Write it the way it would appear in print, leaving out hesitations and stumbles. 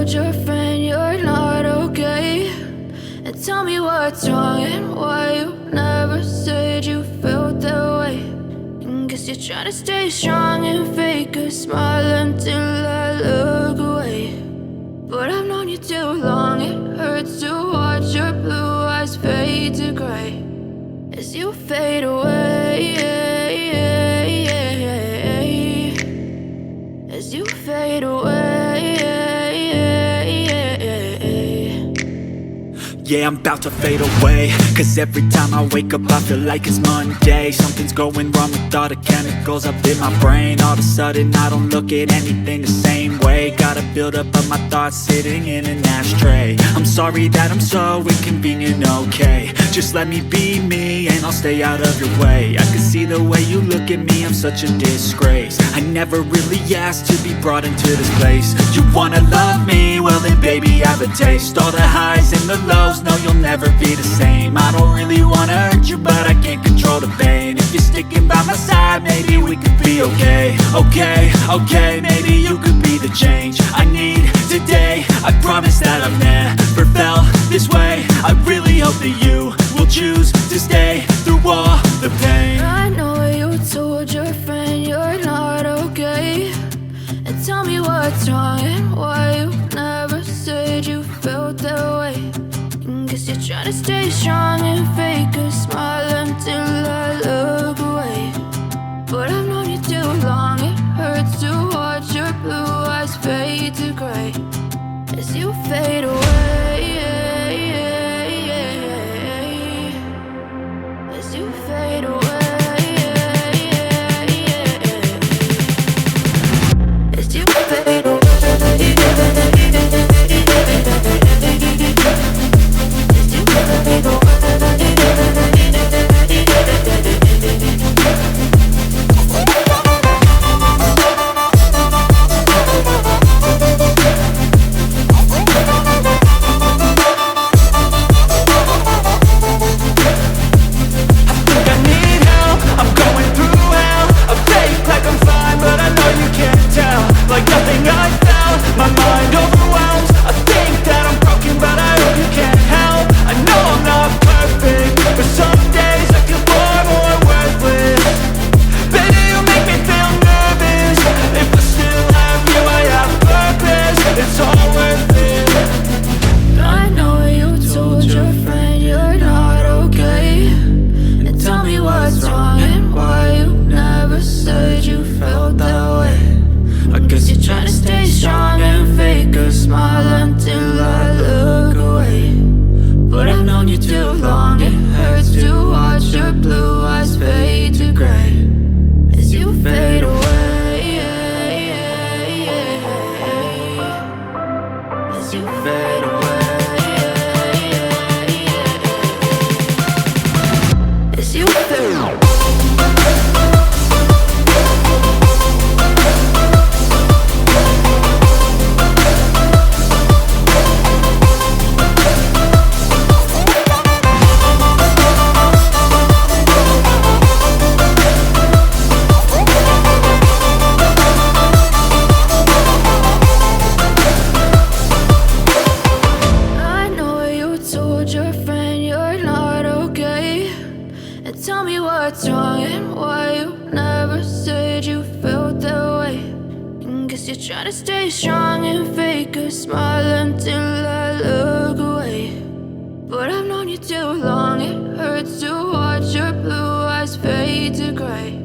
told your friend you're not okay? And tell me what's wrong and why you never said you felt that way. And guess you're trying to stay strong and fake a smile until I look away. But I've known you too long, it hurts to watch your blue eyes fade to gray as you fade away, as you fade away. Yeah, I'm about to fade away, cause every time I wake up I feel like it's Monday. Something's going wrong with all the chemicals up in my brain. All of a sudden I don't look at anything the same way. Got a build-up of my thoughts sitting in an ashtray. I'm sorry that I'm so inconvenient, okay? Just let me be me and I'll stay out of your way. I can see the way you look at me, I'm such a disgrace. I never really asked to be brought into this place. You wanna love me? Well then baby, have a taste. All the highs and the lows, no, you'll never be the same. I don't really wanna hurt you, but I can't control the pain. If you're sticking by my side, maybe we could be okay. Okay, maybe you could be the change I need today. I promise that I've never felt this way. I really hope that you will choose to stay through all the pain. I know you told your friend you're not okay. And tell me what's wrong and why you never said you felt that way. Guess you're trying to stay strong and fake a smile until I look away. But I've known you too long, it hurts to watch your blue eyes fade to gray as you fade away, as you fade away, as you fade away. Tell me what's wrong and why you never said you felt that way. And guess you're trying to stay strong and fake a smile until I look away. But I've known you too long, it hurts to watch your blue eyes fade to gray